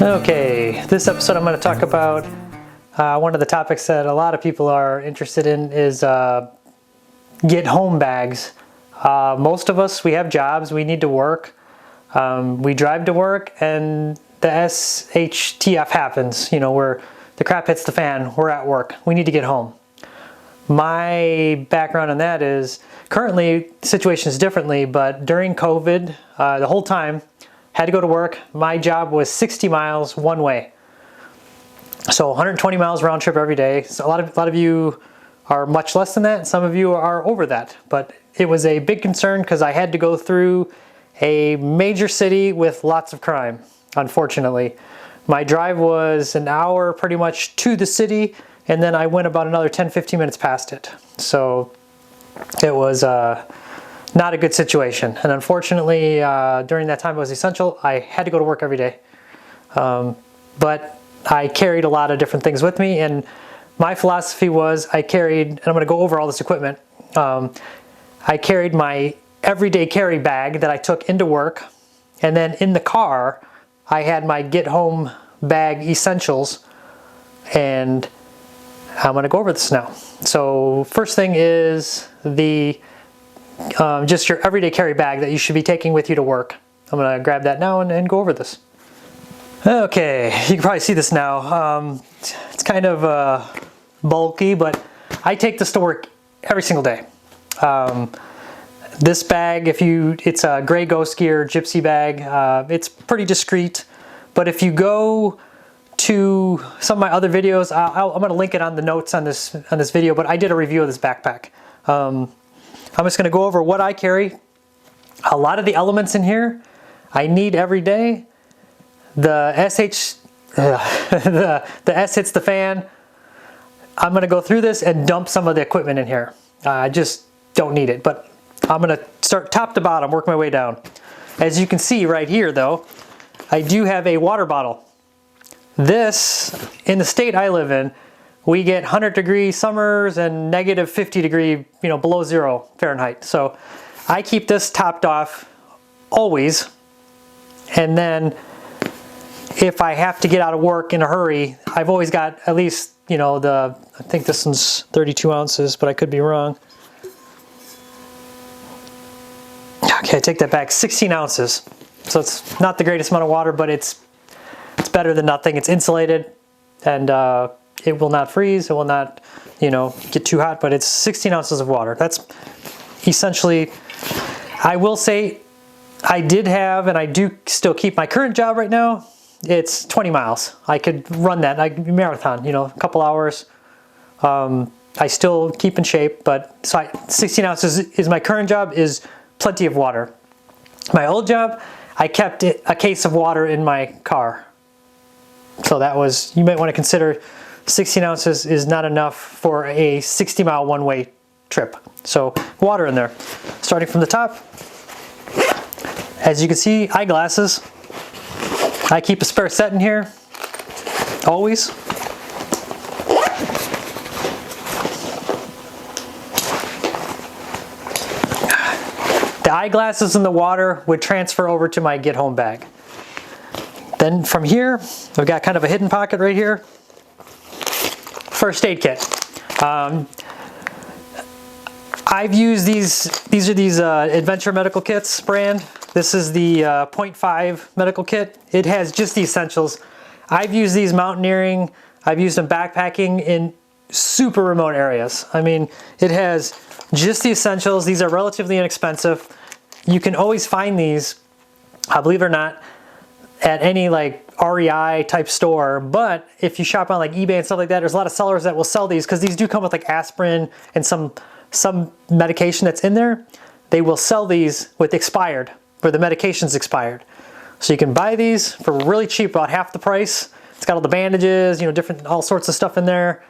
Okay, this episode I'm going to talk about one of the topics that a lot of people are interested in is get home bags. Most of us, we have jobs, we need to work, we drive to work, and the SHTF happens, you know, where the crap hits the fan, we're at work, we need to get home. My background on that is currently the situation is differently, but during COVID, the whole time, had to go to work. My job was 60 miles one way. So 120 miles round trip every day. So a lot of you are much less than that. Some of you are over that. But it was a big concern because I had to go through a major city with lots of crime, unfortunately. My drive was an hour pretty much to the city, and then I went about another 10-15 minutes past it. So it was not a good situation, and unfortunately during that time it was essential. I had to go to work every day, but I carried a lot of different things with me, and my philosophy was I carried, and I'm going to go over all this equipment, I carried my everyday carry bag that I took into work, and then in the car I had my get home bag essentials, and I'm going to go over this now. So first thing is the just your everyday carry bag that you should be taking with you to work. I'm gonna grab that now and go over this. Okay, you can probably see this now. It's kind of bulky, but I take this to work every single day. This bag, it's a gray Ghost Gear gypsy bag. It's pretty discreet, but if you go to some of my other videos, I'm gonna link it on the notes on this video, but I did a review of this backpack. I'm just going to go over what I carry. A lot of the elements in here I need every day. The S hits the fan. I'm going to go through this and dump some of the equipment in here. I just don't need it, but I'm going to start top to bottom, work my way down. As you can see right here though, I do have a water bottle. This, in the state I live in, we get 100-degree summers and negative 50-degree, below 0 Fahrenheit. So I keep this topped off always. And then if I have to get out of work in a hurry, I've always got at least, I think this one's 32 ounces, but I could be wrong. Okay, I take that back, 16 ounces. So it's not the greatest amount of water, but it's better than nothing. It's insulated, and it will not freeze, it will not, get too hot, but it's 16 ounces of water. That's essentially, I will say, I did have, and I do still keep my current job right now. It's 20 miles. I could run that, marathon, a couple hours. I still keep in shape, but 16 ounces is my current job, is plenty of water. My old job, I kept a case of water in my car. So that was, you might want to consider 16 ounces is not enough for a 60-mile one-way trip. So water in there. Starting from the top, as you can see, eyeglasses. I keep a spare set in here, always. The eyeglasses and the water would transfer over to my get home bag. Then from here, I've got kind of a hidden pocket right here. First aid kit. I've used these are these Adventure Medical Kits brand. This is the 0.5 medical kit. It has just the essentials. I've used these mountaineering, I've used them backpacking in super remote areas. I mean, it has just the essentials. These are relatively inexpensive. You can always find these, believe it or not, at any like REI type store, but if you shop on like eBay and stuff like that, there's a lot of sellers that will sell these because these do come with like aspirin and some medication that's in there. They will sell these with expired, where the medication's expired. So you can buy these for really cheap, about half the price. It's got all the bandages, all sorts of stuff in there,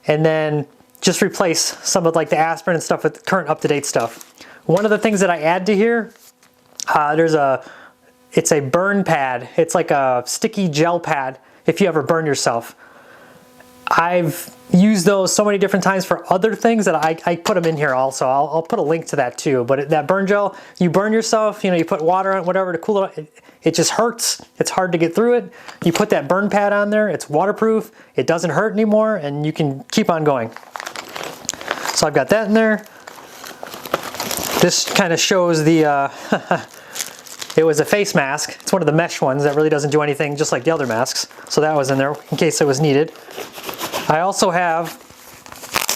and then just replace some of like the aspirin and stuff with current up-to-date stuff. One of the things that I add to here, It's a burn pad. It's like a sticky gel pad if you ever burn yourself. I've used those so many different times for other things that I put them in here also. I'll put a link to that too. But that burn gel, you burn yourself, you put water on whatever to cool it. It just hurts. It's hard to get through it. You put that burn pad on there, it's waterproof. It doesn't hurt anymore and you can keep on going. So I've got that in there. This kind of shows the, it was a face mask. It's one of the mesh ones that really doesn't do anything just like the other masks. So that was in there in case it was needed. I also have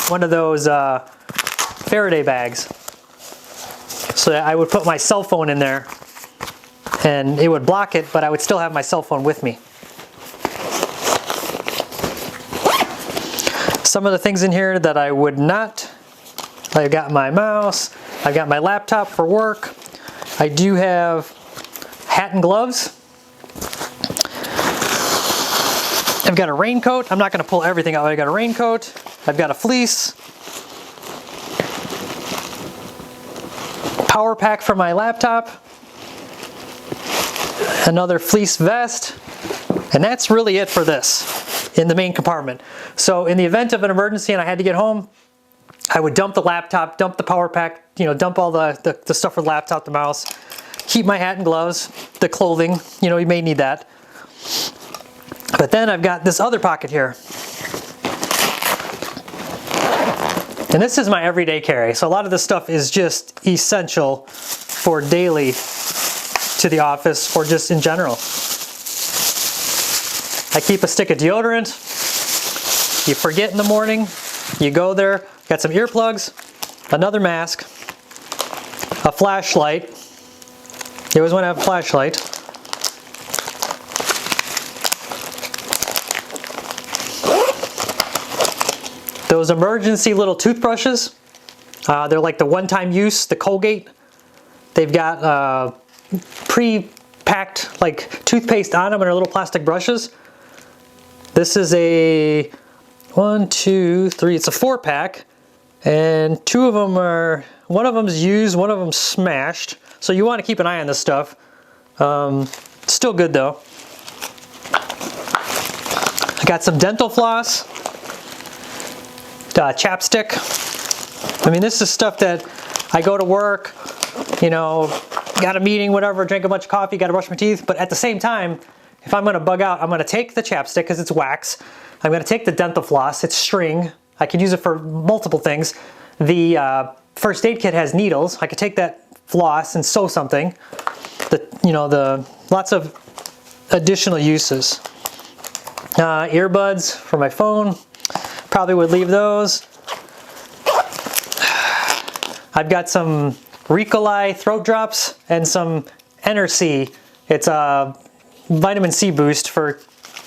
one of those Faraday bags. So that I would put my cell phone in there and it would block it, but I would still have my cell phone with me. Some of the things in here that I would not, I've got my mouse, I've got my laptop for work. I do have hat and gloves. I've got a raincoat. I'm not going to pull everything out. I've got a raincoat. I've got a fleece. Power pack for my laptop. Another fleece vest. And that's really it for this in the main compartment. So in the event of an emergency and I had to get home, I would dump the laptop, dump the power pack, dump all the stuff for the laptop, the mouse, keep my hat and gloves, the clothing, you may need that. But then I've got this other pocket here. And this is my everyday carry. So a lot of this stuff is just essential for daily to the office or just in general. I keep a stick of deodorant. You forget in the morning, you go there, got some earplugs, another mask, a flashlight. You always want to have a flashlight. Those emergency little toothbrushes, they're like the one-time use, the Colgate. They've got pre-packed like toothpaste on them and they're little plastic brushes. This is a 1, 2, 3, it's a 4-pack. And two of them are, one of them's used, one of them's smashed. So you want to keep an eye on this stuff. Still good though. I got some dental floss, chapstick. I mean, this is stuff that I go to work, got a meeting, whatever, drank a bunch of coffee, got to brush my teeth. But at the same time, if I'm going to bug out, I'm going to take the chapstick because it's wax. I'm going to take the dental floss, it's string. I could use it for multiple things. The first aid kit has needles. I could take that floss and sew something. The lots of additional uses. Earbuds for my phone. Probably would leave those. I've got some Ricolai throat drops and some Enercy. It's a vitamin C boost for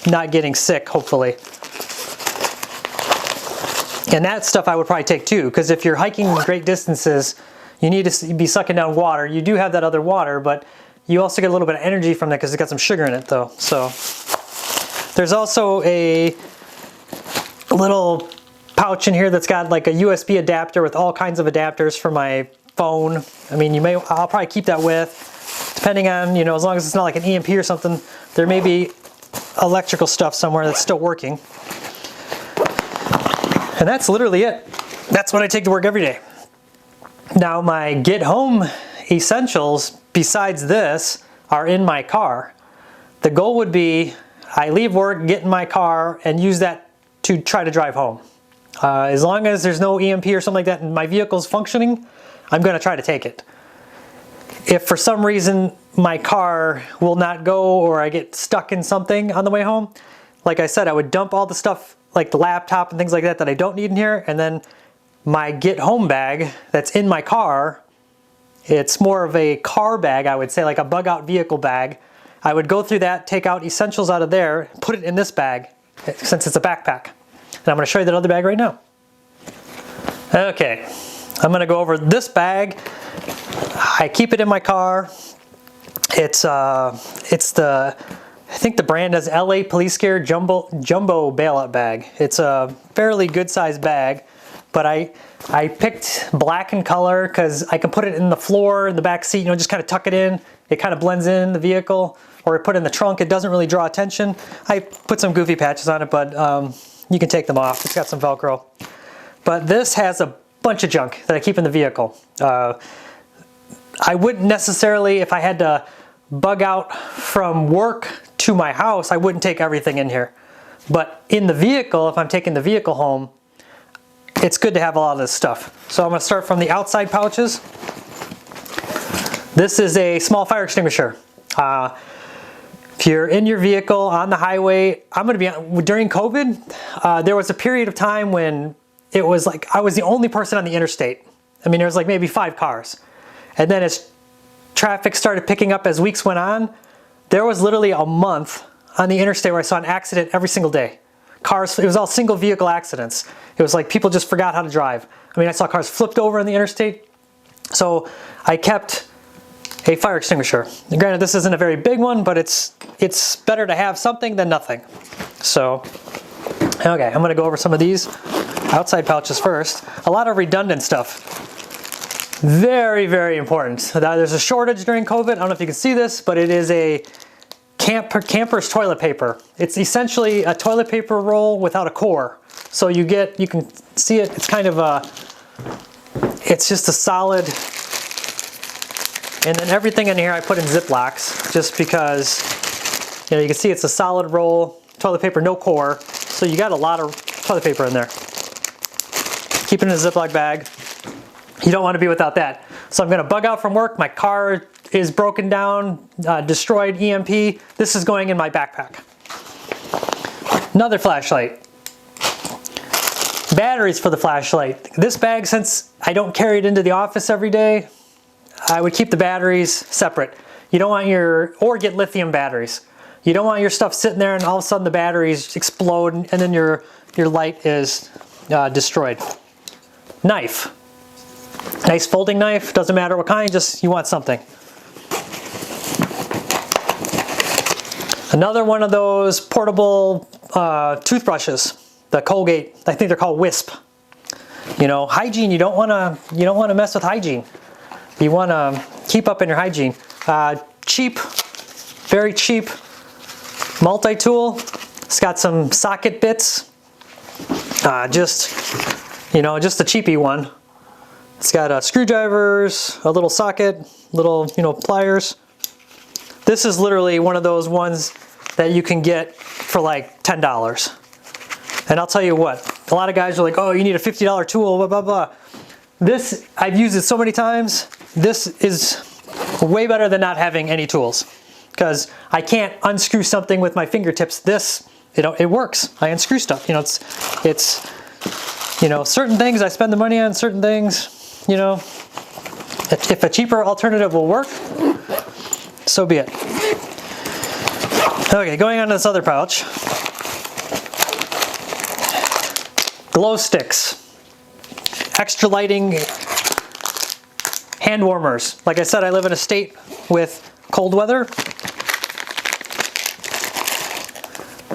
not getting sick, hopefully. And that stuff I would probably take too, because if you're hiking great distances, you need to be sucking down water. You do have that other water, but you also get a little bit of energy from that because it's got some sugar in it though. So there's also a little pouch in here that's got like a USB adapter with all kinds of adapters for my phone. I mean, I'll probably keep that with, depending on, as long as it's not like an EMP or something, there may be electrical stuff somewhere that's still working. And that's literally it. That's what I take to work every day. Now my get home essentials besides this are in my car. The goal would be I leave work, get in my car, and use that to try to drive home. As long as there's no EMP or something like that and my vehicle's functioning, I'm going to try to take it. If for some reason my car will not go or I get stuck in something on the way home, like I said, I would dump all the stuff like the laptop and things like that I don't need in here, and then my get home bag that's in my car, it's more of a car bag, I would say, like a bug out vehicle bag. I would go through that, take out essentials out of there, put it in this bag since it's a backpack. And I'm going to show you that other bag right now. Okay, I'm going to go over this bag. I keep it in my car. It's I think the brand is LA Police Care Jumbo Bailout Bag. It's a fairly good sized bag, but I picked black in color because I can put it in the floor, in the back seat, just kind of tuck it in. It kind of blends in the vehicle, or put it in the trunk. It doesn't really draw attention. I put some goofy patches on it, but you can take them off. It's got some Velcro. But this has a bunch of junk that I keep in the vehicle. I wouldn't necessarily, if I had to bug out from work to my house, I wouldn't take everything in here. But in the vehicle, if I'm taking the vehicle home, it's good to have a lot of this stuff. So I'm going to start from the outside pouches. This is a small fire extinguisher. If you're in your vehicle on the highway, during COVID, there was a period of time when it was like I was the only person on the interstate. I mean, there was like maybe 5 cars. And then as traffic started picking up as weeks went on, there was literally a month on the interstate where I saw an accident every single day. Cars, it was all single vehicle accidents. It was like people just forgot how to drive. I mean, I saw cars flipped over on the interstate. So I kept a fire extinguisher. And granted, this isn't a very big one, but it's better to have something than nothing. So, okay, I'm gonna go over some of these outside pouches first. A lot of redundant stuff. Very, very important. There's a shortage during COVID. I don't know if you can see this, but it is a camper's toilet paper. It's essentially a toilet paper roll without a core. So you can see it, it's kind of it's just a solid, and then everything in here I put in Ziplocs just because, you can see it's a solid roll, toilet paper, no core. So you got a lot of toilet paper in there. Keep it in a Ziploc bag. You don't want to be without that. So I'm going to bug out from work. My car is broken down, destroyed, EMP. This is going in my backpack. Another flashlight. Batteries for the flashlight. This bag, since I don't carry it into the office every day, I would keep the batteries separate. You don't want or get lithium batteries. You don't want your stuff sitting there and all of a sudden the batteries explode and then your light is destroyed. Knife. Nice folding knife, doesn't matter what kind, just you want something. Another one of those portable toothbrushes, the Colgate, I think they're called Wisp. Hygiene, you don't want to mess with hygiene. You want to keep up in your hygiene. Cheap, very cheap multi-tool. It's got some socket bits. Just a cheapy one. It's got screwdrivers, a little socket, little, pliers. This is literally one of those ones that you can get for like $10. And I'll tell you what, a lot of guys are like, oh, you need a $50 tool, blah, blah, blah. This, I've used it so many times. This is way better than not having any tools because I can't unscrew something with my fingertips. This, it works. I unscrew stuff. It's certain things I spend the money on, certain things, if a cheaper alternative will work, so be it. Okay, going on to this other pouch. Glow sticks. Extra lighting hand warmers. Like I said, I live in a state with cold weather.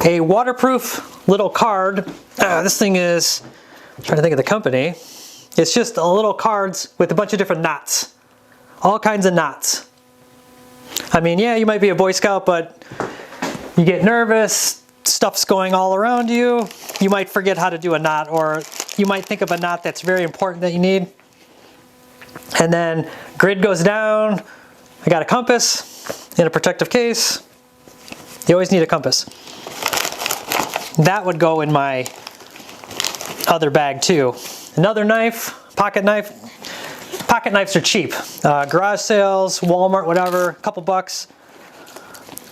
A waterproof little card. This thing is, I'm trying to think of the company. It's just a little cards with a bunch of different knots. All kinds of knots. I mean, yeah, you might be a Boy Scout, but you get nervous, stuff's going all around you. You might forget how to do a knot, or you might think of a knot that's very important that you need. And then grid goes down. I got a compass in a protective case. You always need a compass. That would go in my other bag too. Another knife, pocket knife. Pocket knives are cheap. Garage sales, Walmart, whatever, a couple bucks.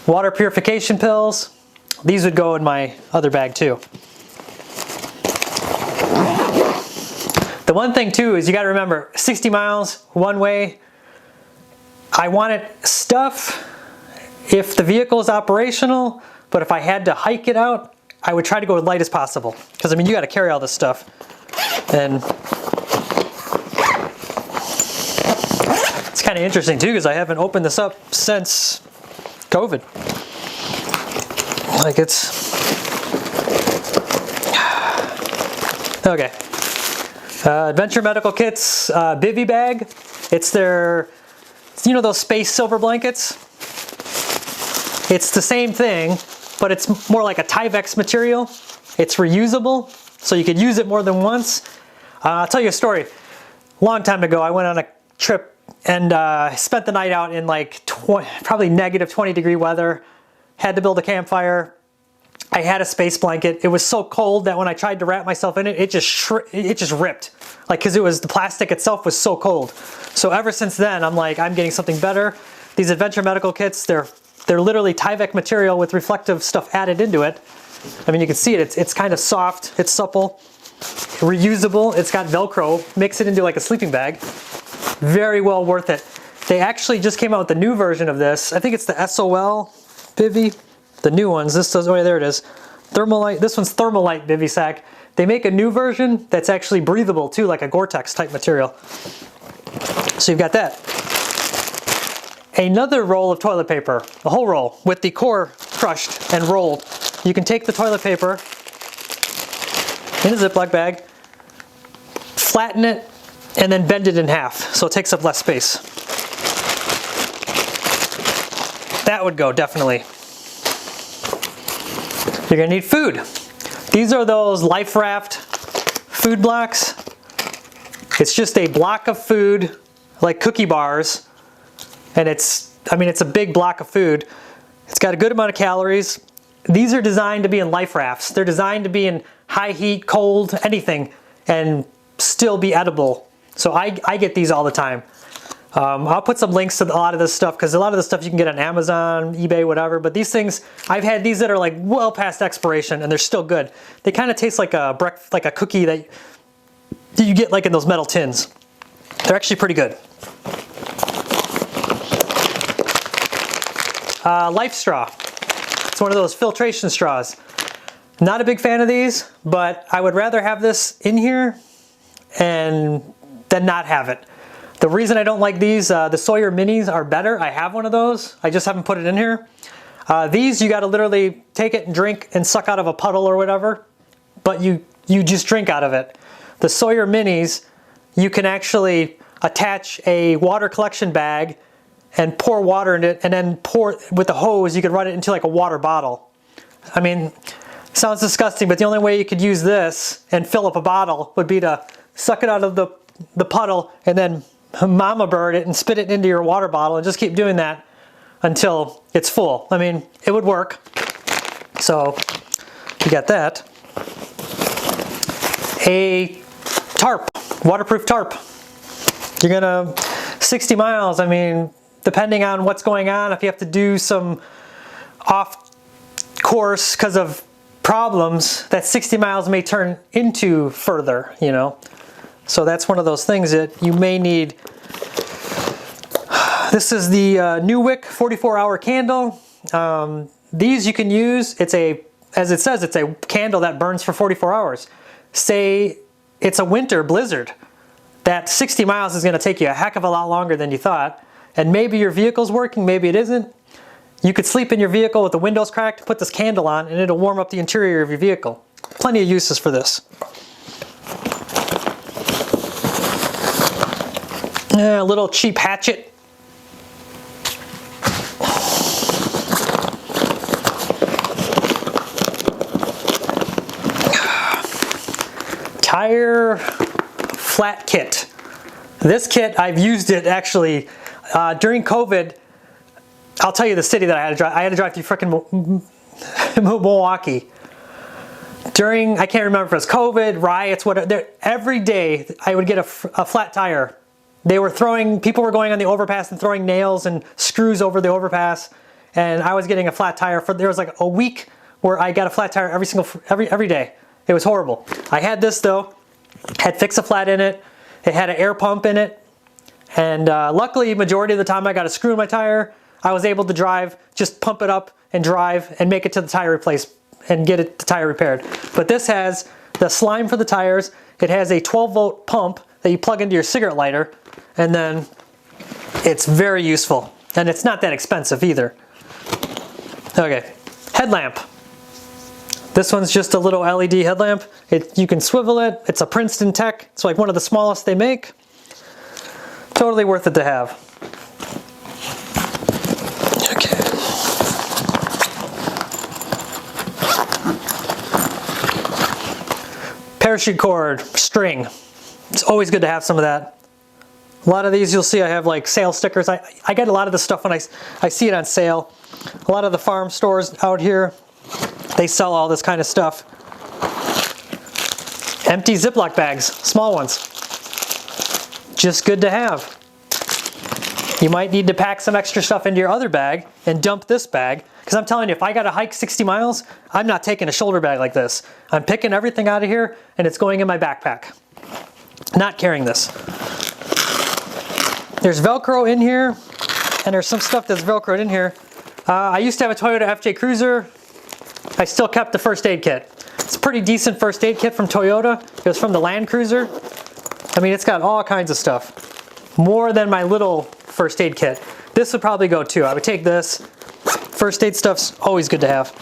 Water purification pills. These would go in my other bag too. The one thing too is you got to remember, 60 miles one way. I wanted stuff if the vehicle is operational, but if I had to hike it out, I would try to go as light as possible. Because I mean, you got to carry all this stuff. And it's kind of interesting too, because I haven't opened this up since COVID. Like it's, okay. Adventure Medical Kit's bivy bag. It's their, you know those space silver blankets? It's the same thing, but it's more like a Tyvek material. It's reusable, so you could use it more than once. I'll tell you a story. Long time ago, I went on a trip and spent the night out in like probably negative 20-degree weather. Had to build a campfire. I had a space blanket. It was so cold that when I tried to wrap myself in it, it just ripped. Like, because the plastic itself was so cold. So ever since then, I'm like, I'm getting something better. These Adventure Medical Kits, they're literally Tyvek material with reflective stuff added into it. I mean, you can see it. It's kind of soft. It's supple, reusable. It's got Velcro. Mix it into like a sleeping bag. Very well worth it. They actually just came out with a new version of this. I think it's the SOL bivy. The new ones, this does, oh yeah, there it is. Thermalite, this one's Thermalite bivy sack. They make a new version that's actually breathable too, like a Gore-Tex type material. So you've got that. Another roll of toilet paper, a whole roll, with the core crushed and rolled. You can take the toilet paper in a Ziploc bag, flatten it, and then bend it in half, so it takes up less space. That would go, definitely. You're gonna need food. These are those Life Raft food blocks. It's just a block of food, like cookie bars, and it's a big block of food. It's got a good amount of calories. These are designed to be in Life Rafts. They're designed to be in high heat, cold, anything, and still be edible. So I get these all the time. I'll put some links to a lot of this stuff because a lot of the stuff you can get on Amazon, eBay, whatever. But these things, I've had these that are like well past expiration and they're still good. They kind of taste like a cookie that you get like in those metal tins. They're actually pretty good. Life straw. It's one of those filtration straws. Not a big fan of these, but I would rather have this in here than not have it. The reason I don't like these, the Sawyer Minis are better. I have one of those. I just haven't put it in here. These, you got to literally take it and drink and suck out of a puddle or whatever, but you just drink out of it. The Sawyer Minis, you can actually attach a water collection bag and pour water in it, and then pour with the hose. You could run it into like a water bottle. I mean, sounds disgusting, but the only way you could use this and fill up a bottle would be to suck it out of the puddle and then mama bird it and spit it into your water bottle and just keep doing that until it's full. I mean, it would work. So you got that. A tarp, waterproof tarp. You're gonna 60 miles. I mean, depending on what's going on, if you have to do some off course because of problems, that 60 miles may turn into further, you know. So that's one of those things that you may need. This is the New Wick 44-hour candle. These you can use. It's as it says, it's a candle that burns for 44 hours. Say it's a winter blizzard. That 60 miles is going to take you a heck of a lot longer than you thought. And maybe your vehicle's working, maybe it isn't. You could sleep in your vehicle with the windows cracked, put this candle on, and it'll warm up the interior of your vehicle. Plenty of uses for this. A little cheap hatchet. Tire flat kit. This kit, I've used it actually during COVID. I'll tell you the city that I had to drive. I had to drive through frickin' Milwaukee. I can't remember if it was COVID, riots, whatever. Every day I would get a flat tire. People were going on the overpass and throwing nails and screws over the overpass, and I was getting a flat tire. There was like a week where I got a flat tire every day. It was horrible. I had this though, had Fix-A-Flat in it. It had an air pump in it, and luckily, majority of the time I got a screw in my tire. I was able to drive, just pump it up and drive and make it to the tire replaced and get the tire repaired. But this has the slime for the tires. It has a 12-volt pump that you plug into your cigarette lighter, and then it's very useful. And it's not that expensive either. Okay, headlamp. This one's just a little LED headlamp. You can swivel it. It's a Princeton Tech. It's like one of the smallest they make. Totally worth it to have. Okay. Parachute cord, string. It's always good to have some of that. A lot of these you'll see I have like sale stickers. I get a lot of the stuff when I see it on sale. A lot of the farm stores out here, they sell all this kind of stuff. Empty Ziploc bags, small ones. Just good to have. You might need to pack some extra stuff into your other bag and dump this bag. Because I'm telling you, if I got to hike 60 miles, I'm not taking a shoulder bag like this. I'm picking everything out of here and it's going in my backpack. Not carrying this. There's Velcro in here, and there's some stuff that's Velcroed in here. I used to have a Toyota FJ Cruiser. I still kept the first aid kit. It's a pretty decent first aid kit from Toyota. It was from the Land Cruiser. I mean, it's got all kinds of stuff. More than my little first aid kit. This would probably go too. I would take this. First aid stuff's always good to have.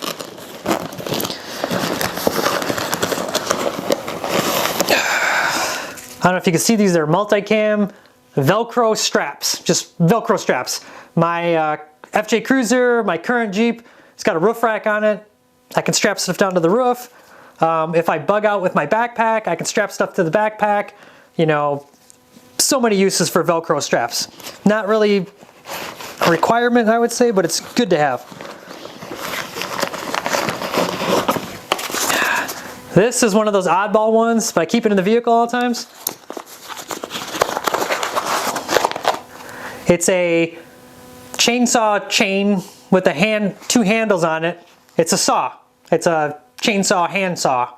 I don't know if you can see these. They're multicam Velcro straps, just Velcro straps. My FJ Cruiser, my current Jeep, it's got a roof rack on it. I can strap stuff down to the roof. If I bug out with my backpack, I can strap stuff to the backpack. You know, so many uses for Velcro straps. Not really a requirement, I would say, but it's good to have. This is one of those oddball ones, but I keep it in the vehicle all the times. It's a chainsaw chain with two handles on it. It's a saw. It's a chainsaw hand saw,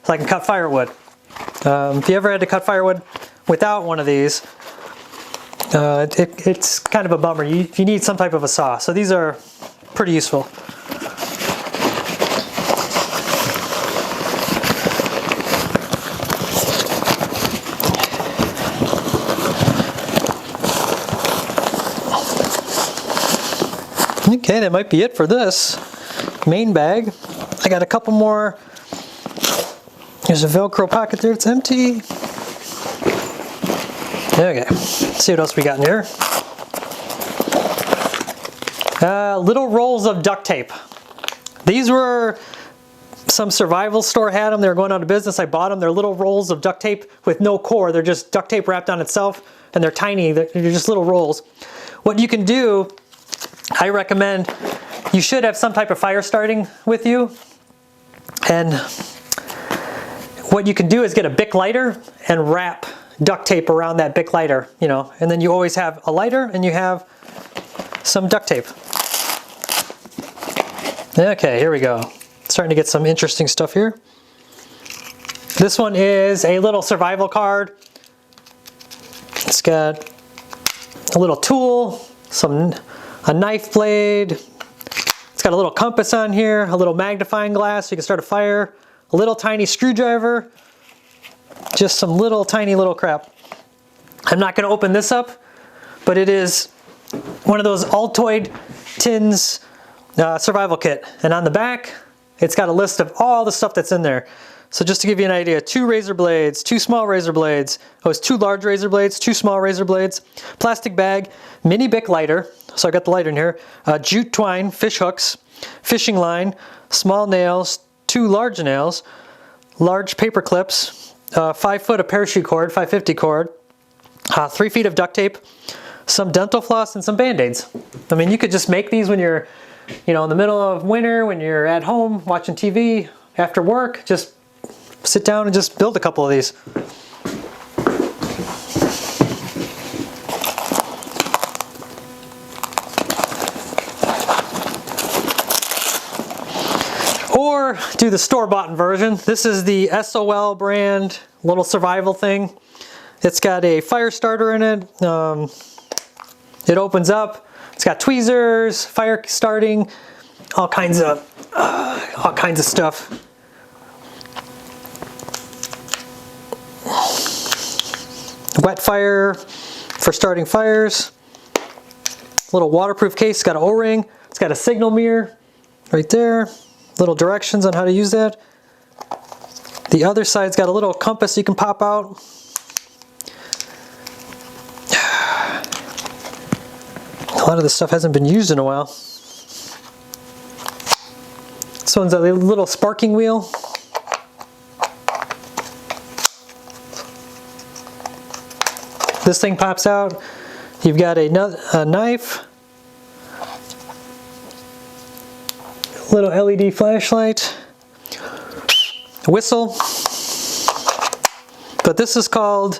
so I can cut firewood. If you ever had to cut firewood without one of these, it's kind of a bummer. You need some type of a saw. So these are pretty useful. Okay, that might be it for this main bag. I got a couple more. There's a Velcro pocket there, it's empty. Okay, let's see what else we got in here. Little rolls of duct tape. These were, some survival store had them. They were going out of business. I bought them. They're little rolls of duct tape with no core. They're just duct tape wrapped on itself, and they're tiny. They're just little rolls. What you can do, I recommend, you should have some type of fire starting with you. And what you can do is get a Bic lighter and wrap duct tape around that Bic lighter, you know, and then you always have a lighter and you have some duct tape. Okay, here we go. Starting to get some interesting stuff here. This one is a little survival card. It's got a little tool, a knife blade. It's got a little compass on here, a little magnifying glass so you can start a fire, a little tiny screwdriver, just some little tiny little crap. I'm not going to open this up, but it is one of those Altoid tins survival kit. And on the back, it's got a list of all the stuff that's in there. So just to give you an idea, 2 razor blades, 2 small razor blades, oh, it's 2 large razor blades, 2 small razor blades, plastic bag, mini Bic lighter, so I got the lighter in here, jute twine, fish hooks, fishing line, small nails, 2 large nails, large paper clips, 5 foot of parachute cord, 550 cord, 3 feet of duct tape, some dental floss, and some Band-Aids. I mean, you could just make these when you're, you know, in the middle of winter, when you're at home watching TV, after work, just sit down and just build a couple of these. Or do the store-bought version. This is the SOL brand little survival thing. It's got a fire starter in it. It opens up. It's got tweezers, fire starting, all kinds of stuff. Wet fire for starting fires. Little waterproof case. It's got an O-ring. It's got a signal mirror right there. little directions on how to use that. The other side's got a little compass you can pop out. A lot of this stuff hasn't been used in a while. This one's a little sparking wheel. This thing pops out. You've got a knife, little LED flashlight, whistle. But this is called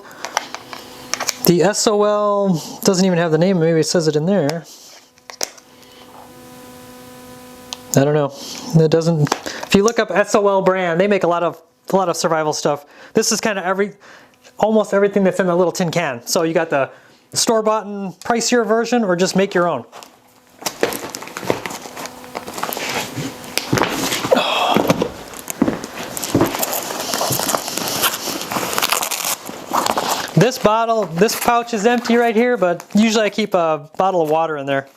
the SOL, doesn't even have the name, maybe it says it in there. I don't know. It doesn't. If you look up SOL brand, they make a lot of survival stuff. This is kind of almost everything that's in the little tin can. So you got the store-bought and pricier version, or just make your own. This pouch is empty right here, but usually I keep a bottle of water in there.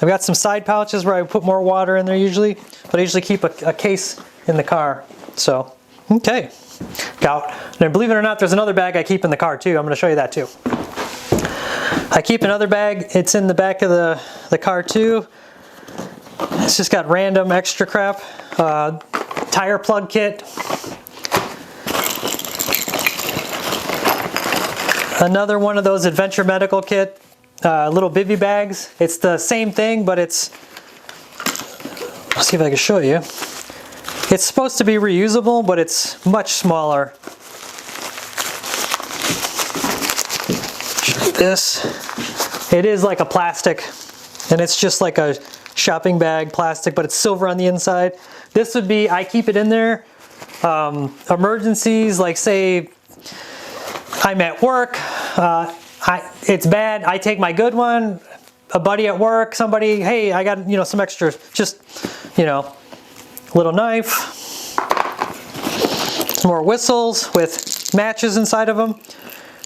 I've got some side pouches where I put more water in there usually, but I usually keep a case in the car. So, okay. And believe it or not, there's another bag I keep in the car too. I'm going to show you that too. I keep another bag. It's in the back of the car too. It's just got random extra crap. Tire plug kit. Another one of those adventure medical kit, little bivy bags. It's the same thing, but it's, let's see if I can show you. It's supposed to be reusable, but it's much smaller. This, it is like a plastic, and it's just like a shopping bag plastic, but it's silver on the inside. This would be, I keep it in there. Emergencies, like say, I'm at work, it's bad, I take my good one, a buddy at work, somebody, hey, I got, some extra, just, little knife, some more whistles with matches inside of them.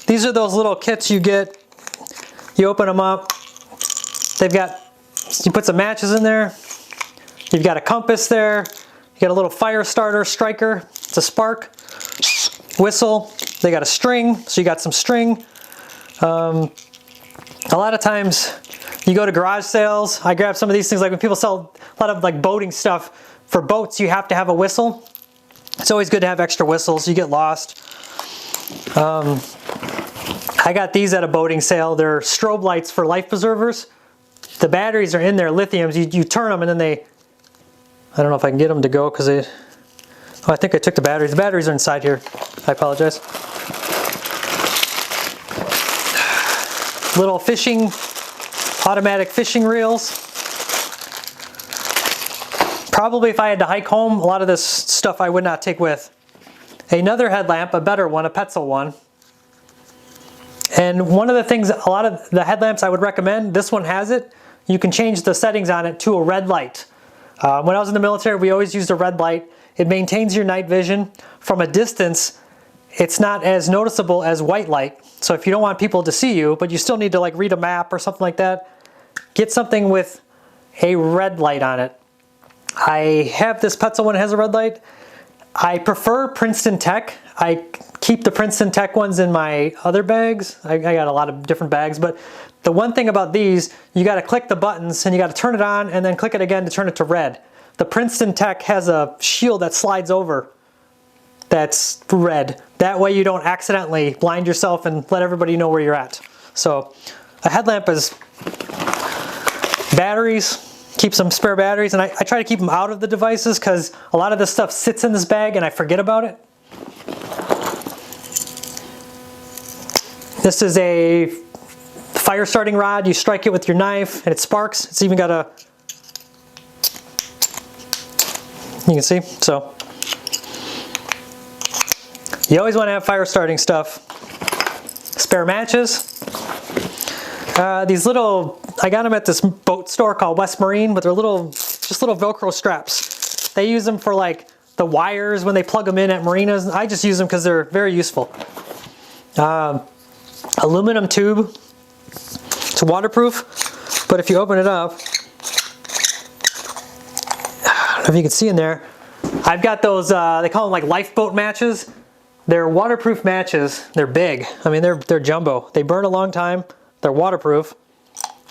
These are those little kits you get, you open them up, you put some matches in there, you've got a compass there, you got a little fire starter striker, it's a spark, whistle. They got a string, so you got some string. A lot of times you go to garage sales, I grab some of these things, like when people sell a lot of like boating stuff. For boats, you have to have a whistle. It's always good to have extra whistles, you get lost. I got these at a boating sale. They're strobe lights for life preservers. The batteries are in there, lithiums. You turn them and then I don't know if I can get them to go because they, I think I took the batteries. The batteries are inside here. I apologize. Little automatic fishing reels. Probably if I had to hike home, a lot of this stuff I would not take with. Another headlamp, a better one, a Petzl one. And one of the things, a lot of the headlamps I would recommend, this one has it. You can change the settings on it to a red light. When I was in the military, we always used a red light. It maintains your night vision. From a distance, it's not as noticeable as white light. So if you don't want people to see you, but you still need to like read a map or something like that, get something with a red light on it. I have this Petzl one that has a red light. I prefer Princeton Tech. I keep the Princeton Tech ones in my other bags. I got a lot of different bags, but the one thing about these, you got to click the buttons and you got to turn it on and then click it again to turn it to red. The Princeton Tech has a shield that slides over that's red. That way you don't accidentally blind yourself and let everybody know where you're at. So a headlamp is batteries, keep some spare batteries, and I try to keep them out of the devices because a lot of this stuff sits in this bag and I forget about it. This is a fire starting rod. You strike it with your knife and it sparks. It's even got a, you can see, so you always want to have fire starting stuff. Spare matches. These little, I got them at this boat store called West Marine, but they're just little Velcro straps. They use them for like the wires when they plug them in at marinas. I just use them because they're very useful. Aluminum tube. It's waterproof, but if you open it up, I don't if you can see in there, I've got those, they call them like lifeboat matches. They're waterproof matches. They're big. I mean, they're jumbo. They burn a long time. They're waterproof.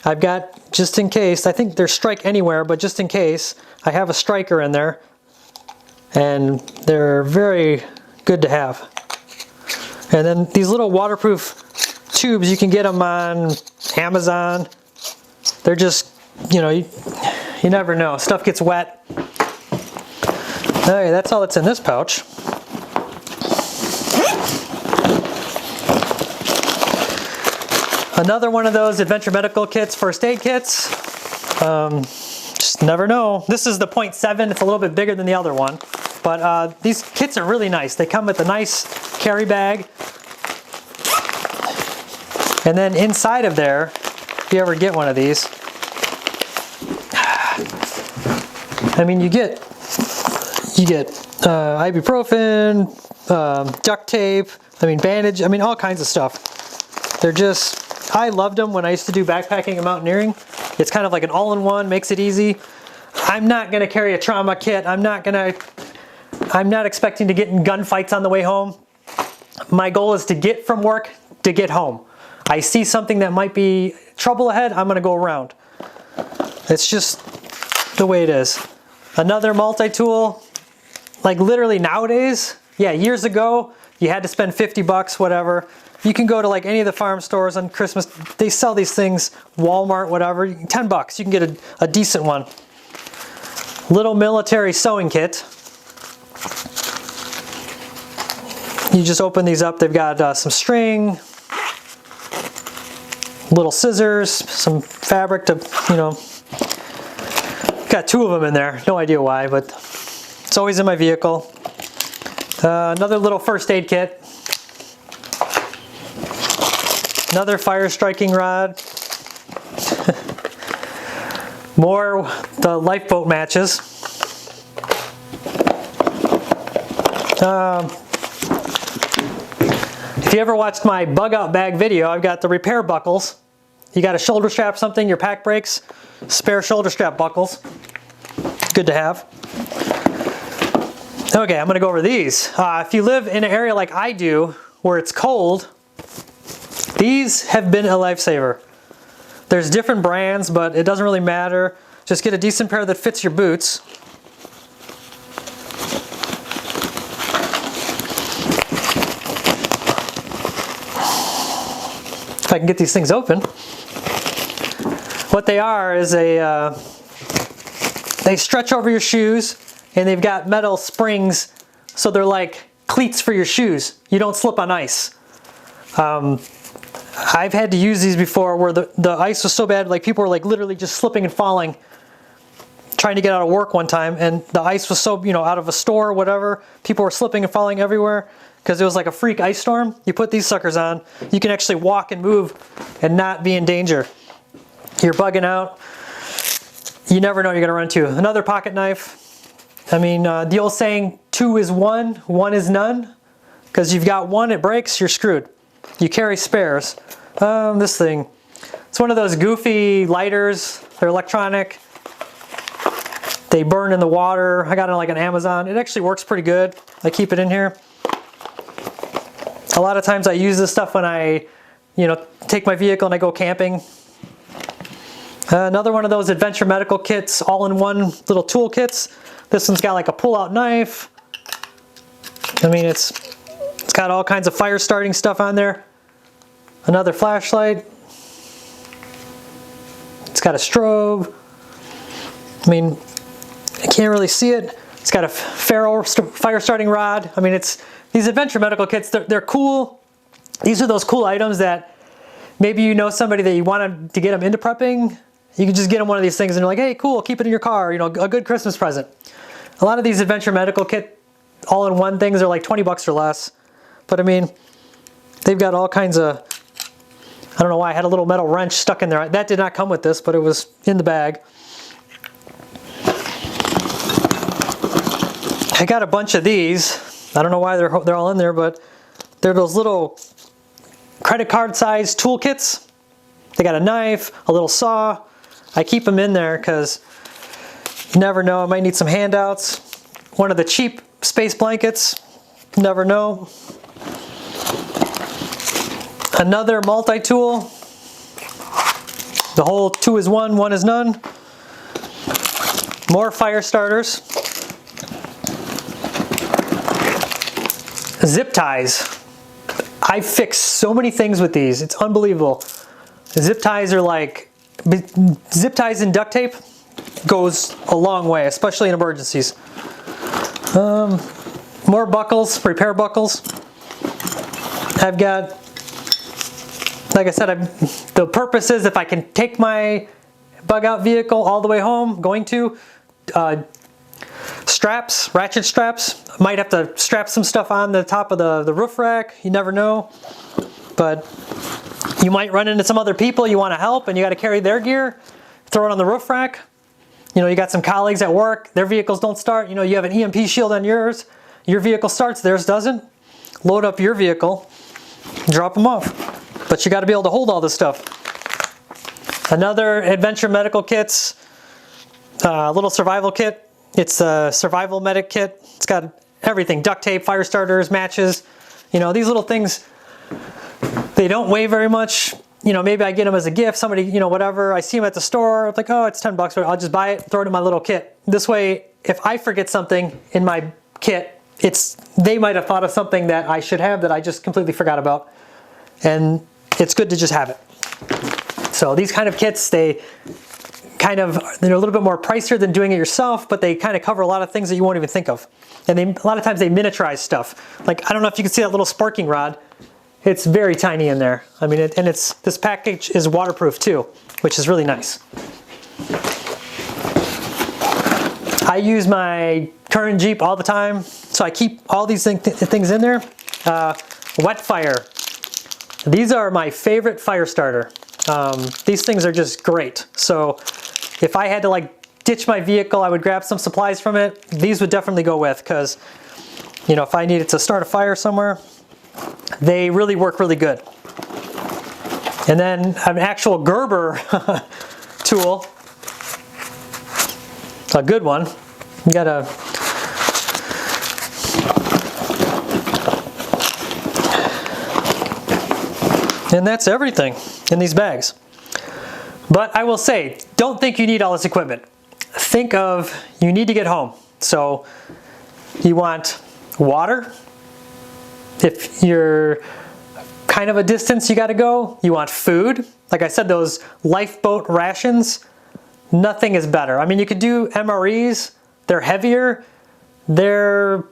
I've got, just in case, I think they're strike anywhere, but just in case, I have a striker in there. And they're very good to have. And then these little waterproof tubes, you can get them on Amazon. They're just, you know, you never know. Stuff gets wet. Okay, that's all that's in this pouch. Another one of those adventure medical kits, first aid kits. Just never know. This is the 0.7. It's a little bit bigger than the other one. But these kits are really nice. They come with a nice carry bag. And then inside of there, if you ever get one of these, I mean, you get ibuprofen, duct tape, I mean, bandage, I mean, all kinds of stuff. They're just, I loved them when I used to do backpacking and mountaineering. It's kind of like an all-in-one, makes it easy. I'm not gonna carry a trauma kit. I'm not expecting to get in gunfights on the way home. My goal is to get from work to get home. I see something that might be trouble ahead, I'm gonna go around. It's just the way it is. Another multi-tool, like literally nowadays, yeah, years ago, you had to spend 50 bucks, whatever. You can go to like any of the farm stores on Christmas, they sell these things, Walmart, whatever, 10 bucks, you can get a decent one. Little military sewing kit. You just open these up, they've got some string, little scissors, some fabric to, you know, got 2 of them in there, no idea why, but it's always in my vehicle. Another little first aid kit. Another fire striking rod. More the lifeboat matches. If you ever watched my bug out bag video, I've got the repair buckles. You got a shoulder strap, something, your pack breaks, spare shoulder strap buckles. Good to have. Okay, I'm gonna go over these. If you live in an area like I do, where it's cold, these have been a lifesaver. There's different brands, but it doesn't really matter. Just get a decent pair that fits your boots. If I can get these things open. What they are is they stretch over your shoes and they've got metal springs, so they're like cleats for your shoes. You don't slip on ice. I've had to use these before where the ice was so bad, like people were like literally just slipping and falling trying to get out of work one time, and the ice was so, you know, out of a store or whatever, people were slipping and falling everywhere because it was like a freak ice storm. You put these suckers on, you can actually walk and move and not be in danger. You're bugging out, you never know what you're gonna run into. Another pocket knife. I mean, the old saying, 2 is 1, 1 is none, because you've got one, it breaks, you're screwed. You carry spares. This thing, it's one of those goofy lighters. They're electronic. They burn in the water. I got it like on Amazon. It actually works pretty good. I keep it in here. A lot of times I use this stuff when I, you know, take my vehicle and I go camping. Another one of those adventure medical kits, all-in-one little tool kits. This one's got like a pull-out knife. I mean, it's got all kinds of fire starting stuff on there. Another flashlight. It's got a strobe. I mean, I can't really see it. It's got a ferro fire starting rod. I mean, it's these adventure medical kits, they're cool. These are those cool items that maybe you know somebody that you wanted to get them into prepping. You can just get them one of these things and you're like, hey, cool, keep it in your car, you know, a good Christmas present. A lot of these adventure medical kit all-in-one things are like 20 bucks or less. But I mean, they've got all kinds of, I don't know why I had a little metal wrench stuck in there. That did not come with this, but it was in the bag. I got a bunch of these. I don't know why they're all in there, but they're those little credit card size toolkits. They got a knife, a little saw. I keep them in there because Never know, I might need some handouts. One of the cheap space blankets, never know. Another multi-tool. The whole 2 is 1, 1 is none. More fire starters. Zip ties. I fix so many things with these, it's unbelievable. Zip ties are like, zip ties and duct tape goes a long way, especially in emergencies. More buckles, repair buckles. I've got, like I said, the purpose is if I can take my bug out vehicle all the way home, going to, straps, ratchet straps. Might have to strap some stuff on the top of the roof rack, you never know. But you might run into some other people you want to help and you got to carry their gear, throw it on the roof rack. You know, you got some colleagues at work, their vehicles don't start, you know, you have an EMP shield on yours, your vehicle starts, theirs doesn't. Load up your vehicle, drop them off. But you got to be able to hold all this stuff. Another adventure medical kit's a little survival kit. It's a survival medic kit. It's got everything, duct tape, fire starters, matches. You know, these little things, they don't weigh very much. You know, maybe I get them as a gift, somebody, you know, whatever. I see them at the store, I'm like, oh, it's 10 bucks. I'll just buy it, throw it in my little kit. This way, if I forget something in my kit, they might have thought of something that I should have that I just completely forgot about. And it's good to just have it. So these kind of kits, they're a little bit more pricier than doing it yourself, but they kind of cover a lot of things that you won't even think of. And a lot of times they miniaturize stuff. Like, I don't know if you can see that little sparking rod. It's very tiny in there. I mean, this package is waterproof too, which is really nice. I use my current Jeep all the time, so I keep all these things in there. Wet fire. These are my favorite fire starter. These things are just great. So if I had to like ditch my vehicle, I would grab some supplies from it. These would definitely go with, because, you know, if I needed to start a fire somewhere, they really work really good. And then an actual Gerber tool, a good one. You gotta, and that's everything in these bags. But I will say, don't think you need all this equipment. Think of, you need to get home. So you want water. If you're kind of a distance you got to go, you want food. Like I said, those lifeboat rations, nothing is better. I mean, you could do MREs. They're heavier. They're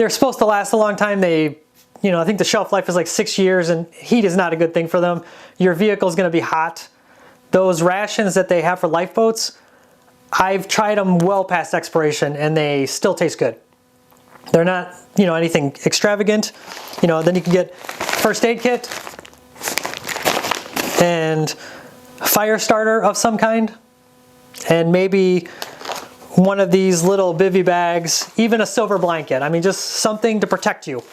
supposed to last a long time. I think the shelf life is like 6 years, and heat is not a good thing for them. Your vehicle is going to be hot. Those rations that they have for lifeboats, I've tried them well past expiration, and they still taste good. They're not, anything extravagant. Then you can get first aid kit and fire starter of some kind, and maybe one of these little bivy bags, even a silver blanket. I mean, just something to protect you.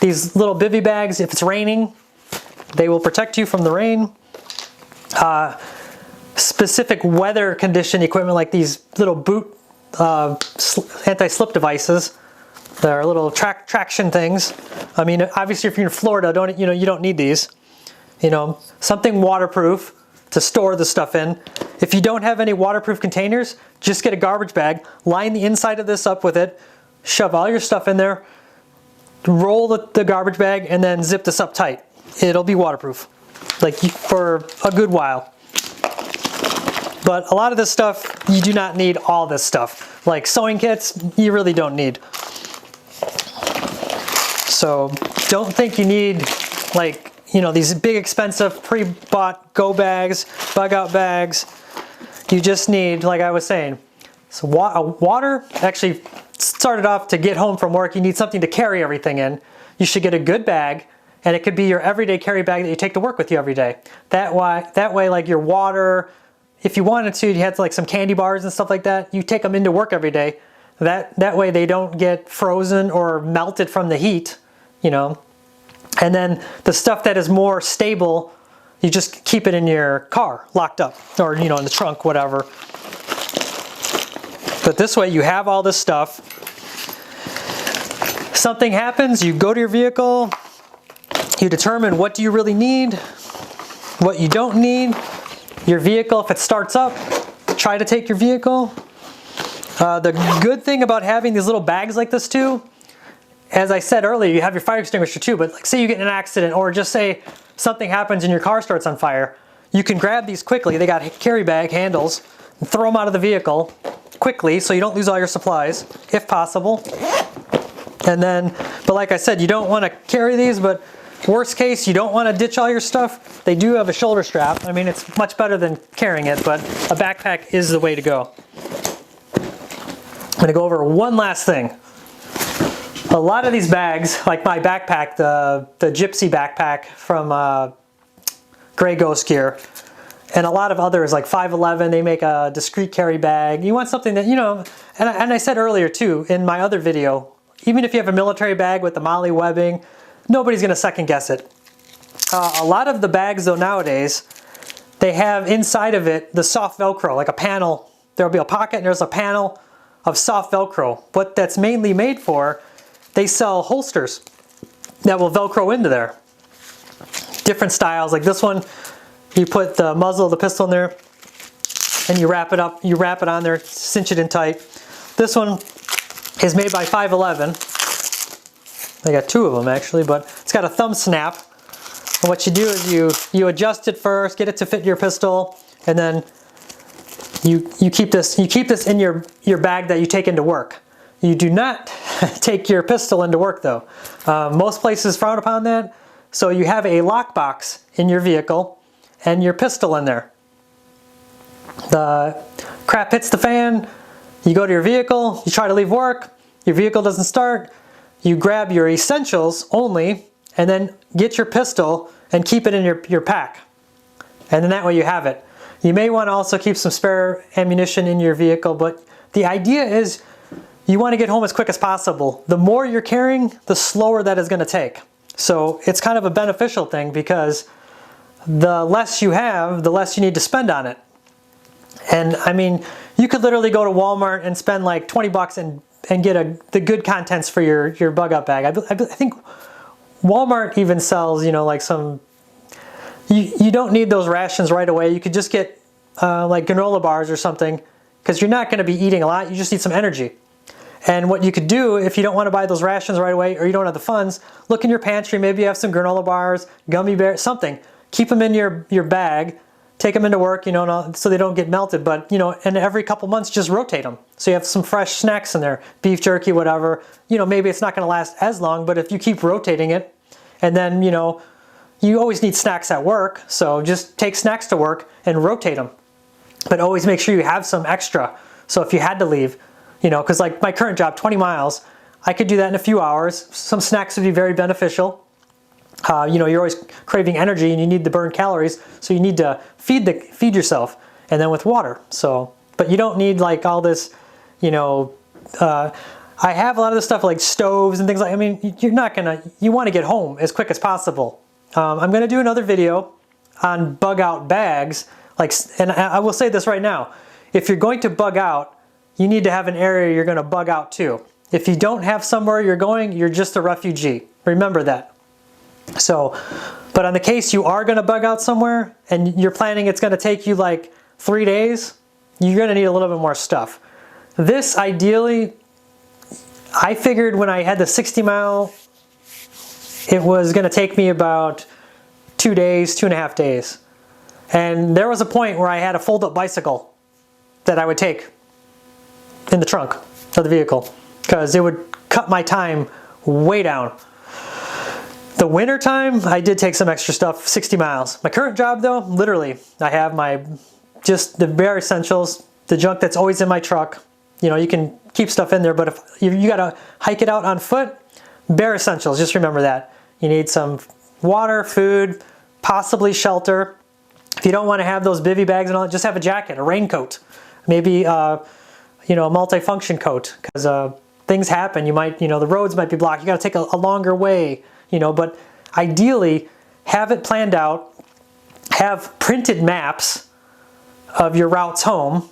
These little bivy bags, if it's raining, they will protect you from the rain. Specific weather condition equipment, like these little boot anti-slip devices. They're little traction things. I mean, obviously, if you're in Florida, you don't need these. Something waterproof to store the stuff in. If you don't have any waterproof containers, just get a garbage bag, line the inside of this up with it, shove all your stuff in there, roll the garbage bag, and then zip this up tight. It'll be waterproof, like for a good while. But a lot of this stuff, you do not need all this stuff. Like sewing kits, you really don't need. So don't think you need these big expensive pre-bought go bags, bug out bags. You just need, like I was saying, so water. Actually started off to get home from work, you need something to carry everything in. You should get a good bag, and it could be your everyday carry bag that you take to work with you every day. That way, like your water, if you wanted to, you had like some candy bars and stuff like that, you take them into work every day. That way they don't get frozen or melted from the heat, And then the stuff that is more stable, you just keep it in your car, locked up, or in the trunk, whatever. But this way you have all this stuff. Something happens, you go to your vehicle, you determine what do you really need, what you don't need. Your vehicle, if it starts up, try to take your vehicle. The good thing about having these little bags like this too, as I said earlier, you have your fire extinguisher too, but like say you get in an accident or just say something happens and your car starts on fire, you can grab these quickly. They got carry bag handles and throw them out of the vehicle quickly so you don't lose all your supplies if possible. And then, but like I said, you don't want to carry these, but worst case, you don't want to ditch all your stuff. They do have a shoulder strap. I mean, it's much better than carrying it, but a backpack is the way to go. I'm going to go over one last thing. A lot of these bags, like my backpack, the Gypsy backpack from Grey Ghost Gear, and a lot of others like 511, they make a discreet carry bag. You want something that, you know, and I said earlier too, in my other video, even if you have a military bag with the MOLLE webbing, nobody's going to second guess it. A lot of the bags though nowadays, they have inside of it the soft Velcro, like a panel. There'll be a pocket and there's a panel of soft Velcro. What that's mainly made for, they sell holsters that will Velcro into there. Different styles, like this one, you put the muzzle of the pistol in there and you wrap it up, you wrap it on there, cinch it in tight. This one is made by 511. I got two of them actually, but it's got a thumb snap. And what you do is you adjust it first, get it to fit your pistol, and then you keep this in your bag that you take into work. You do not take your pistol into work though. Most places frown upon that. So you have a lockbox in your vehicle and your pistol in there. The crap hits the fan, you go to your vehicle, you try to leave work, your vehicle doesn't start, you grab your essentials only and then get your pistol and keep it in your pack. And then that way you have it. You may want to also keep some spare ammunition in your vehicle, but the idea is you want to get home as quick as possible. The more you're carrying, the slower that is going to take. So it's kind of a beneficial thing because the less you have, the less you need to spend on it. And I mean, you could literally go to Walmart and spend like 20 bucks and get the good contents for your bug out bag. I think Walmart even sells, you know, like some, you don't need those rations right away. You could just get like granola bars or something because you're not going to be eating a lot. You just need some energy. And what you could do if you don't want to buy those rations right away or you don't have the funds, look in your pantry, maybe you have some granola bars, gummy bears, something. Keep them in your bag, take them into work, you know, so they don't get melted, but, you know, and every couple months just rotate them. So you have some fresh snacks in there, beef jerky, whatever. You know, maybe it's not going to last as long, but if you keep rotating it, and then, you know, you always need snacks at work, so just take snacks to work and rotate them. But always make sure you have some extra. So if you had to leave, you know, because like my current job, 20 miles, I could do that in a few hours. Some snacks would be very beneficial. You know, you're always craving energy and you need to burn calories, so you need to feed yourself, and then with water. So, but you don't need like all this, you know, I have a lot of this stuff like stoves and things like, I mean, you're not gonna, you want to get home as quick as possible. I'm gonna do another video on bug out bags, like, and I will say this right now, if you're going to bug out, you need to have an area you're going to bug out to. If you don't have somewhere you're going, you're just a refugee. Remember that. So, but on the case you are going to bug out somewhere and you're planning it's going to take you like 3 days, you're going to need a little bit more stuff. This ideally, I figured when I had the 60 mile, it was going to take me about 2 days, 2.5 days. And there was a point where I had a fold-up bicycle that I would take in the trunk of the vehicle because it would cut my time way down. The winter time, I did take some extra stuff, 60 miles. My current job though, literally, I have just the bare essentials, the junk that's always in my truck. You know, you can keep stuff in there, but if you gotta hike it out on foot, bare essentials, just remember that. You need some water, food, possibly shelter. If you don't want to have those bivy bags and all that, just have a jacket, a raincoat, maybe you know, a multi-function coat, because things happen. You might, you know, the roads might be blocked. You got to take a longer way, you know, but ideally have it planned out, have printed maps of your routes home,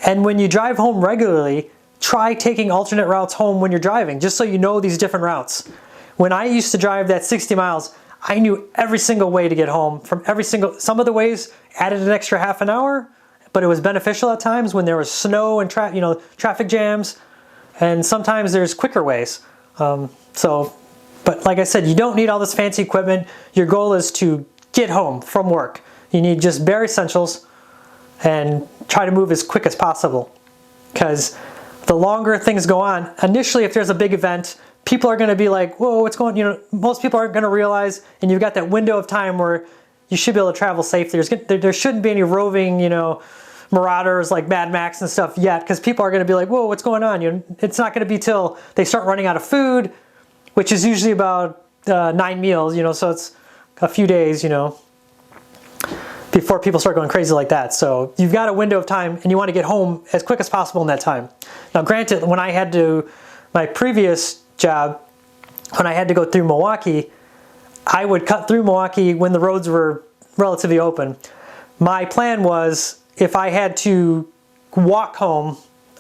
And when you drive home regularly, try taking alternate routes home when you're driving, just so you know these different routes. When I used to drive that 60 miles, I knew every single way to get home from some of the ways added an extra half an hour, but it was beneficial at times when there was snow and traffic jams, and sometimes there's quicker ways. But like I said, you don't need all this fancy equipment. Your goal is to get home from work. You need just bare essentials and try to move as quick as possible. Because the longer things go on, initially if there's a big event, people are going to be like, whoa, what's going on? Most people aren't going to realize, and you've got that window of time where you should be able to travel safely. There shouldn't be any roving, marauders like Mad Max and stuff yet, because people are going to be like, whoa, what's going on? It's not going to be till they start running out of food, which is usually about 9 meals, so it's a few days, before people start going crazy like that. So you've got a window of time and you want to get home as quick as possible in that time. Now granted, when I had my previous job, when I had to go through Milwaukee, I would cut through Milwaukee when the roads were relatively open. My plan was, if I had to walk home,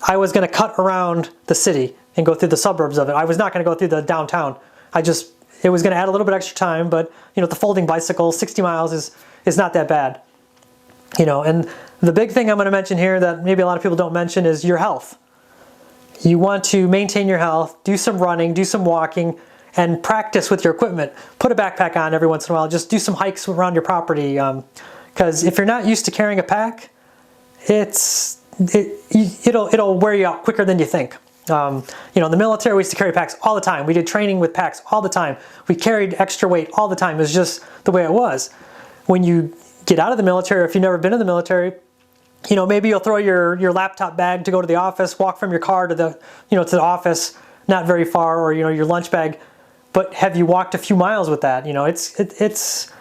I was going to cut around the city and go through the suburbs of it. I was not going to go through the downtown. It was going to add a little bit extra time, but the folding bicycle, 60 miles is not that bad. And the big thing I'm going to mention here that maybe a lot of people don't mention is your health. You want to maintain your health, do some running, do some walking, and practice with your equipment. Put a backpack on every once in a while. Just do some hikes around your property. Because if you're not used to carrying a pack, it'll wear you out quicker than you think. In the military, we used to carry packs all the time. We did training with packs all the time. We carried extra weight all the time. It was just the way it was. When you get out of the military, or if you've never been in the military, maybe you'll throw your laptop bag to go to the office, walk from your car to the office, not very far, or your lunch bag. But have you walked a few miles with that? It's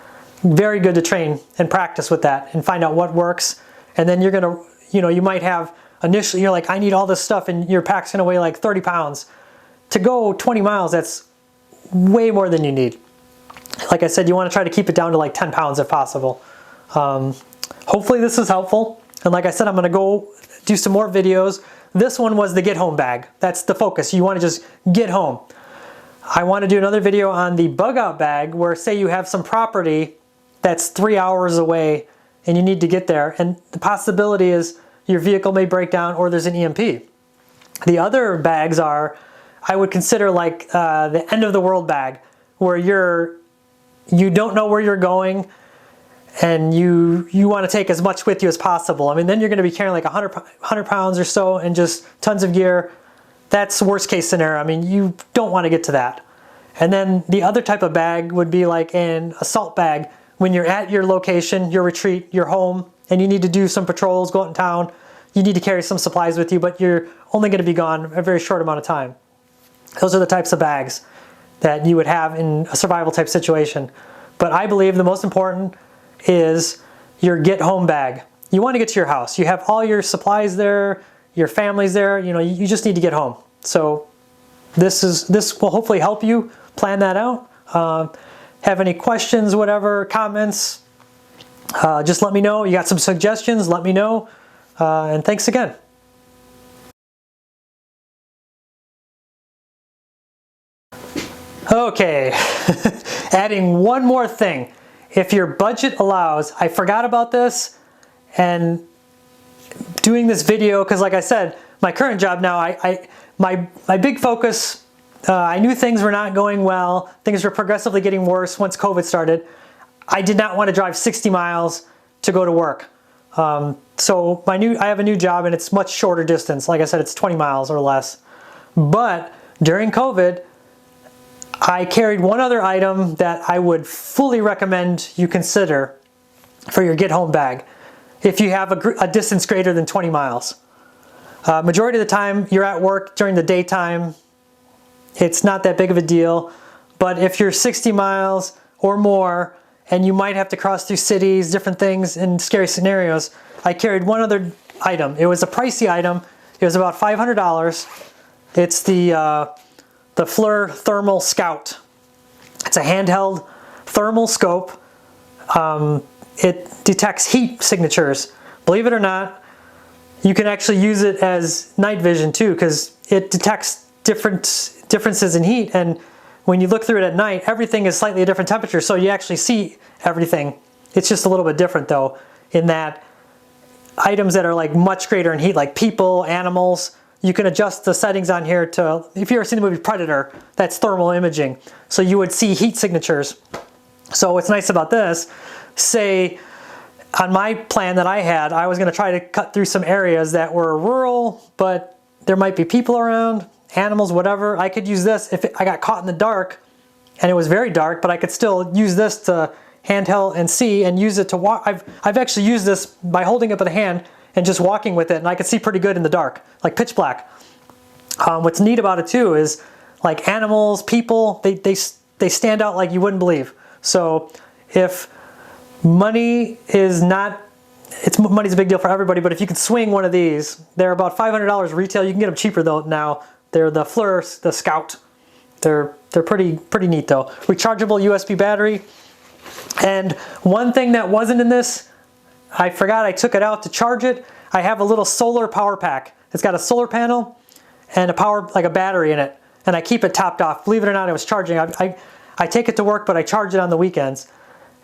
very good to train and practice with that and find out what works. And then you're gonna, you might have initially, you're like, I need all this stuff, and your pack's gonna weigh like 30 pounds. To go 20 miles, that's way more than you need. Like I said, you want to try to keep it down to like 10 pounds if possible. Hopefully this is helpful. And like I said, I'm going to go do some more videos. This one was the get home bag. That's the focus. You want to just get home. I want to do another video on the bug out bag, where say you have some property that's 3 hours away and you need to get there. And the possibility is your vehicle may break down or there's an EMP. The other bags I would consider like the end of the world bag, where you don't know where you're going, and you want to take as much with you as possible. I mean, then you're going to be carrying like 100 pounds or so and just tons of gear. That's worst case scenario. I mean, you don't want to get to that. And then the other type of bag would be like an assault bag. When you're at your location, your retreat, your home, and you need to do some patrols, go out in town, you need to carry some supplies with you, but you're only going to be gone a very short amount of time. Those are the types of bags that you would have in a survival type situation. But I believe the most important is your get home bag. You want to get to your house. You have all your supplies there, your family's there, you just need to get home. So this will hopefully help you plan that out. Have any questions, whatever, comments, just let me know. You got some suggestions, let me know. And thanks again. Okay, adding one more thing. If your budget allows, I forgot about this, and doing this video, because like I said, my current job now, my big focus, I knew things were not going well. Things were progressively getting worse once COVID started. I did not want to drive 60 miles to go to work. So I have a new job, and it's much shorter distance. Like I said, it's 20 miles or less. But during COVID, I carried one other item that I would fully recommend you consider for your get home bag if you have a distance greater than 20 miles. Majority of the time you're at work during the daytime, it's not that big of a deal. But if you're 60 miles or more and you might have to cross through cities, different things in scary scenarios, I carried one other item. It was a pricey item. It was about $500. It's the FLIR Thermal Scout. It's a handheld thermal scope. It detects heat signatures. Believe it or not, you can actually use it as night vision too, because it detects differences in heat, and when you look through it at night, everything is slightly a different temperature, so you actually see everything. It's just a little bit different though, in that items that are like much greater in heat, like people, animals, you can adjust the settings on here to, if you've ever seen the movie Predator, that's thermal imaging. So you would see heat signatures. So what's nice about this, say on my plan that I had, I was gonna try to cut through some areas that were rural, but there might be people around, animals, whatever. I could use this if I got caught in the dark and it was very dark, but I could still use this to handheld and see and use it to walk. I've actually used this by holding it with a hand and just walking with it, and I could see pretty good in the dark, like pitch black. What's neat about it too is like animals, people, they stand out like you wouldn't believe. So if money is not, money's a big deal for everybody, but if you can swing one of these, they're about $500 retail. You can get them cheaper though now. They're the Fleur, the Scout. They're pretty neat though. Rechargeable USB battery. And one thing that wasn't in this, I forgot I took it out to charge it. I have a little solar power pack. It's got a solar panel and a power, like a battery in it. And I keep it topped off. Believe it or not, I was charging. I take it to work, but I charge it on the weekends.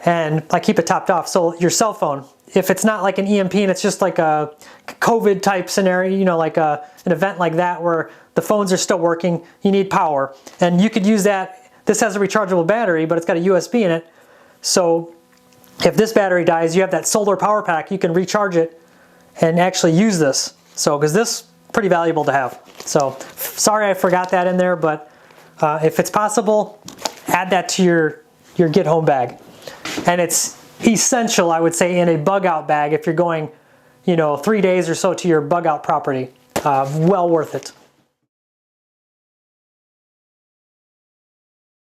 And I keep it topped off. So your cell phone, if it's not like an EMP and it's just like a COVID type scenario, you know, like an event like that where the phones are still working, you need power. And you could use that. This has a rechargeable battery, but it's got a USB in it. So if this battery dies, you have that solar power pack, you can recharge it and actually use this. So, because this is pretty valuable to have. So, sorry I forgot that in there, but if it's possible, add that to your get home bag. And it's essential, I would say, in a bug out bag if you're going, you know, 3 days or so to your bug out property. Well worth it.